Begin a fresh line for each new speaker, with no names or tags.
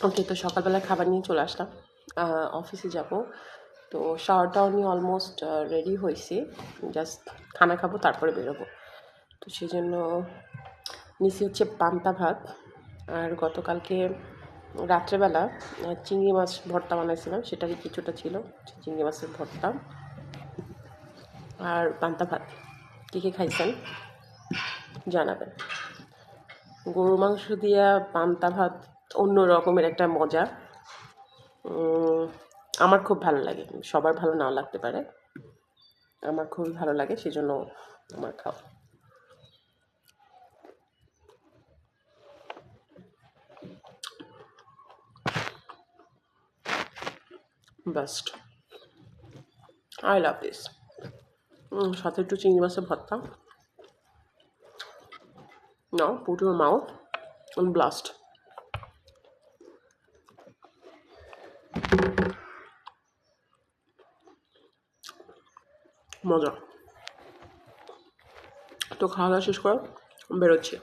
ওকে, তো সকালবেলা খাবার নিয়ে চলে আসলাম। অফিসে যাব, তো শাওয়ারটাও নিয়ে অলমোস্ট রেডি হয়েছি, জাস্ট খানা খাবো তারপরে বেরোবো। তো সেই জন্য নিচে হচ্ছে পান্তা ভাত, আর গতকালকে রাত্রেবেলা চিংড়ি মাছ ভর্তা বানাইছিলাম, সেটারই কিছুটা ছিল, চিংড়ি মাছের ভর্তা আর পান্তা ভাত। কী কী খাইছেন জানাবেন। গরু মাংস দিয়া পান্তা ভাত অন্য রকমের একটা মজা। আমার খুব ভালো লাগে, সবার ভালো নাও লাগতে পারে, আমার খুবই ভালো লাগে, সেজন্য আমার খাওয়া বেস্ট। I love this. সাথে একটু চিংড়ি মাছের ভর্তা। Now put your mouth and blast. মজা। তো খাওয়া দাওয়া শেষ করে বেরোচ্ছি।